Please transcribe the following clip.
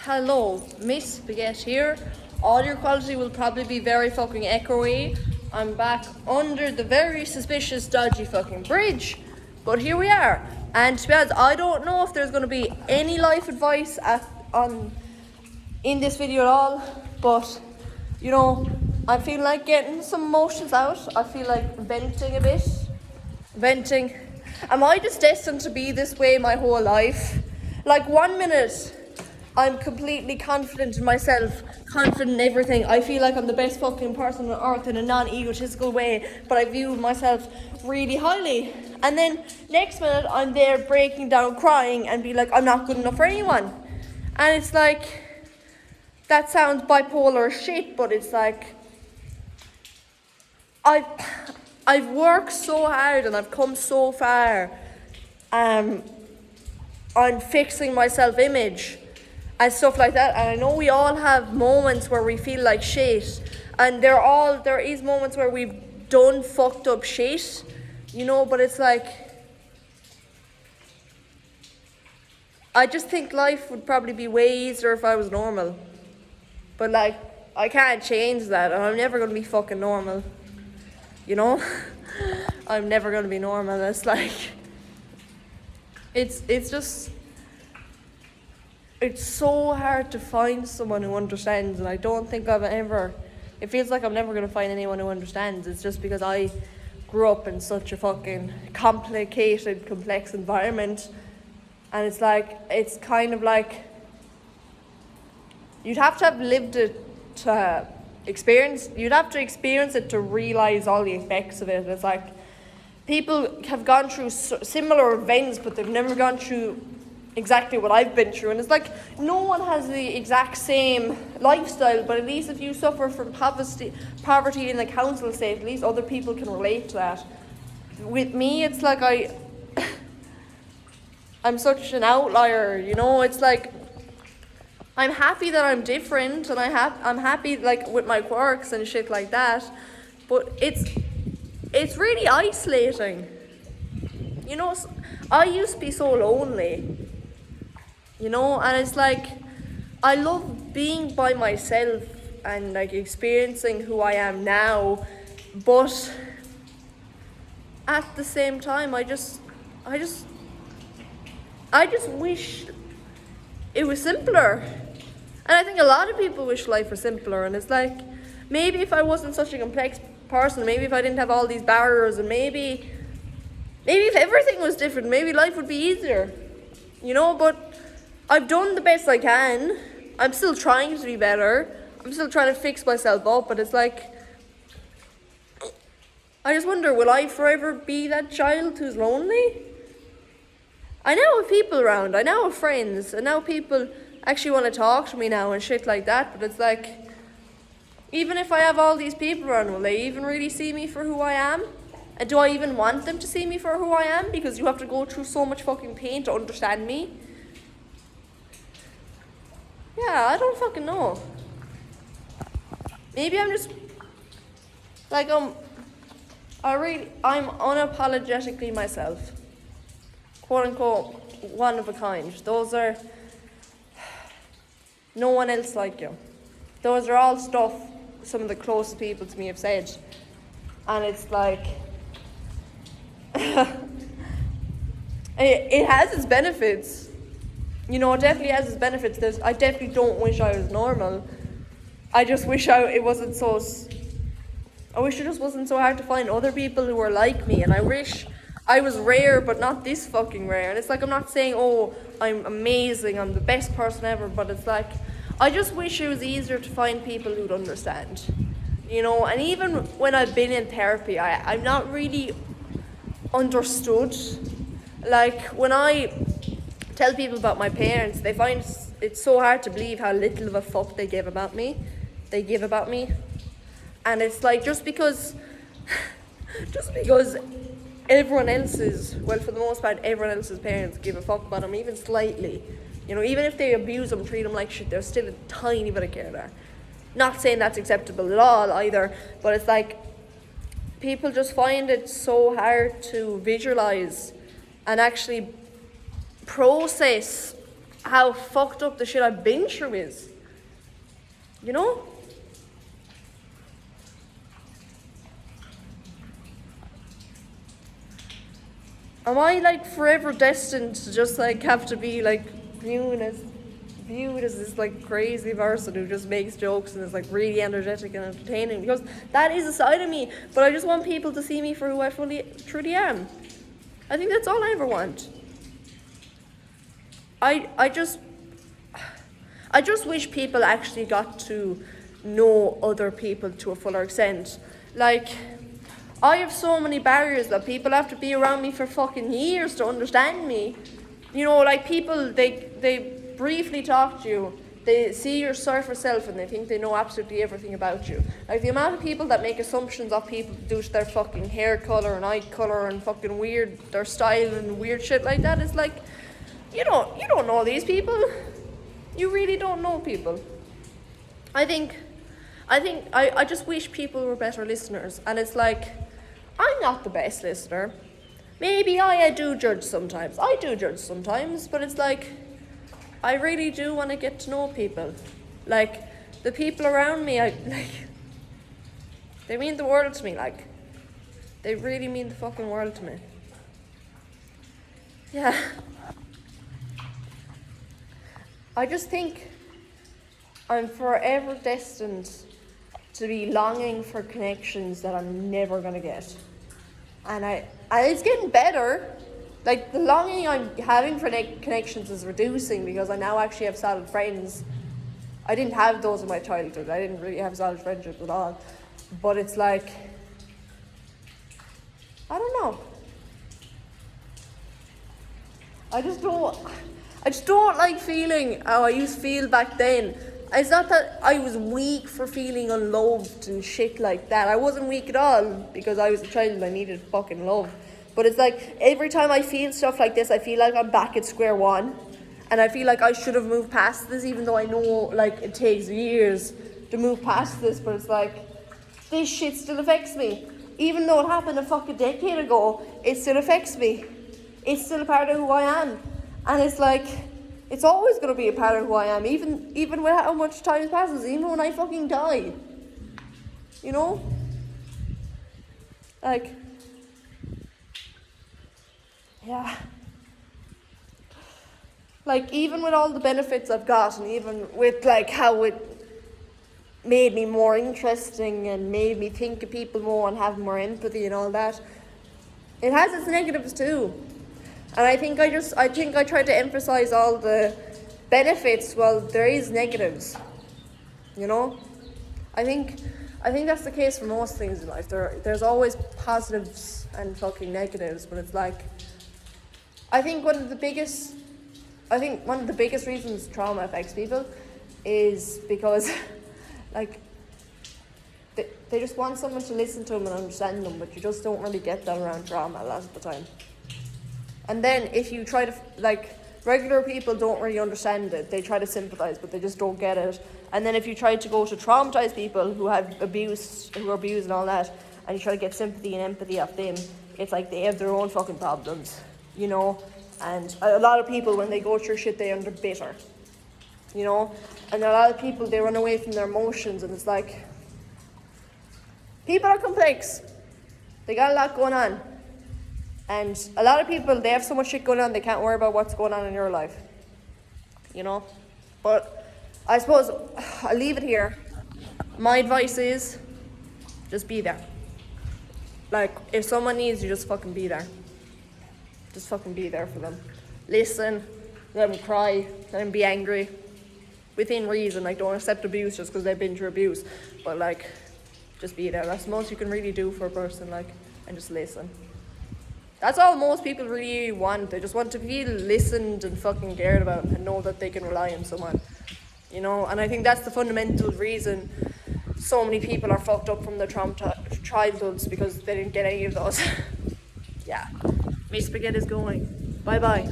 Hello, Miss Spaghetti here. Audio quality will probably be very fucking echoey. I'm back under the very suspicious, dodgy fucking bridge. But here we are. And to be honest, I don't know if there's going to be any life advice in this video at all. But, you know, I feel like getting some emotions out. I feel like venting a bit. Venting. Am I just destined to be this way my whole life? Like 1 minute, I'm completely confident in myself, confident in everything. I feel like I'm the best fucking person on earth in a non-egotistical way, but I view myself really highly. And then next minute, I'm there breaking down, crying, and be like, I'm not good enough for anyone. And it's like, that sounds bipolar shit, but it's like, I've worked so hard and I've come so far on fixing my self-image and stuff like that. And I know we all have moments where we feel like shit, and there is moments where we've done fucked up shit, you know, but it's like, I just think life would probably be way easier if I was normal. But like, I can't change that, and I'm never gonna be fucking normal. You know? I'm never gonna be normal. It's like, it's just, it's so hard to find someone who understands, and I don't think it feels like I'm never gonna find anyone who understands. It's just because I grew up in such a fucking complicated, complex environment, and it's like, it's kind of like, you'd have to have lived it to you'd have to experience it to realise all the effects of it. It's like, people have gone through similar events, but they've never gone through exactly what I've been through. And it's like, no one has the exact same lifestyle, but at least if you suffer from poverty in the council estate, at least other people can relate to that. With me, it's like I'm such an outlier, you know. It's like, I'm happy that I'm different, and I'm happy like with my quirks and shit like that, but it's really isolating. You know, I used to be so lonely, you know, and it's like, I love being by myself and like experiencing who I am now, but at the same time, I just wish it was simpler. And I think a lot of people wish life were simpler, and it's like, maybe if I wasn't such a complex person, maybe if I didn't have all these barriers, and maybe if everything was different, maybe life would be easier, you know. But I've done the best I can. I'm still trying to be better. I'm still trying to fix myself up, but it's like, I just wonder, will I forever be that child who's lonely? I now have people around, I now have friends, and now people actually want to talk to me now and shit like that, but it's like, even if I have all these people around, will they even really see me for who I am? And do I even want them to see me for who I am? Because you have to go through so much fucking pain to understand me. Yeah, I don't fucking know. Maybe I'm just, like, I'm unapologetically myself. Quote unquote, one of a kind. Those are, no one else like you. Those are all stuff some of the closest people to me have said. And it's like, it has its benefits. You know, it definitely has its benefits. I definitely don't wish I was normal. I just wish I wish it just wasn't so hard to find other people who were like me. And I wish I was rare, but not this fucking rare. And it's like, I'm not saying, oh, I'm amazing, I'm the best person ever, but it's like, I just wish it was easier to find people who'd understand, you know. And even when I've been in therapy, I'm not really understood. Like, when I tell people about my parents, they find it's so hard to believe how little of a fuck they give about me. And it's like, just because everyone else's, well, for the most part, everyone else's parents give a fuck about them, even slightly. You know, even if they abuse them, treat them like shit, there's still a tiny bit of care there. Not saying that's acceptable at all either, but it's like, people just find it so hard to visualize and actually process how fucked up the shit I've been through is. You know? Am I like forever destined to just like have to be like viewed as this like crazy person who just makes jokes and is like really energetic and entertaining? Because that is a side of me, but I just want people to see me for who I truly am. I think that's all I ever want. I just wish people actually got to know other people to a fuller extent. Like, I have so many barriers that people have to be around me for fucking years to understand me. You know, like people, they briefly talk to you, they see your surface self and they think they know absolutely everything about you. Like the amount of people that make assumptions of people due to their fucking hair colour and eye colour and fucking weird, their style and weird shit like that is like, you don't know these people. You really don't know people. I just wish people were better listeners, and it's like, I'm not the best listener. Maybe I do judge sometimes. But it's like, I really do want to get to know people. Like, the people around me, they mean the world to me, like. They really mean the fucking world to me. Yeah. I just think I'm forever destined to be longing for connections that I'm never gonna get. And it's getting better. Like, the longing I'm having for connections is reducing because I now actually have solid friends. I didn't have those in my childhood. I didn't really have solid friendships at all. But it's like, I don't know. I just don't like feeling how I used to feel back then. It's not that I was weak for feeling unloved and shit like that. I wasn't weak at all because I was a child and I needed fucking love. But it's like, every time I feel stuff like this, I feel like I'm back at square one. And I feel like I should have moved past this, even though I know, like, it takes years to move past this. But it's like, this shit still affects me. Even though it happened a fucking decade ago, it still affects me. It's still a part of who I am. And it's like, it's always going to be a part of who I am, even with how much time passes, even when I fucking die. You know? Like, yeah. Like, even with all the benefits I've got, and even with, like, how it made me more interesting and made me think of people more and have more empathy and all that, it has its negatives too. And I think I tried to emphasize all the benefits while there is negatives. You know? I think that's the case for most things in life. There's always positives and fucking negatives, but it's like, I think one of the biggest reasons trauma affects people is because, like, they just want someone to listen to them and understand them, but you just don't really get that around trauma a lot of the time. And then if you try to, like, regular people don't really understand it. They try to sympathize, but they just don't get it. And then if you try to go to traumatized people who are abused and all that, and you try to get sympathy and empathy off them, it's like they have their own fucking problems, you know? And a lot of people, when they go through shit, they end up bitter, you know? And a lot of people, they run away from their emotions, and it's like, people are complex. They got a lot going on. And a lot of people, they have so much shit going on, they can't worry about what's going on in your life, you know? But I suppose I'll leave it here. My advice is, just be there. Like, if someone needs you, just fucking be there. Just fucking be there for them. Listen, let them cry, let them be angry. Within reason, like, don't accept abuse just because they've been through abuse. But, like, just be there. That's the most you can really do for a person, like, and just listen. That's all most people really want. They just want to feel listened and fucking cared about and know that they can rely on someone, you know? And I think that's the fundamental reason so many people are fucked up from their childhoods, because they didn't get any of those. Yeah. My spaghetti's going. Bye-bye.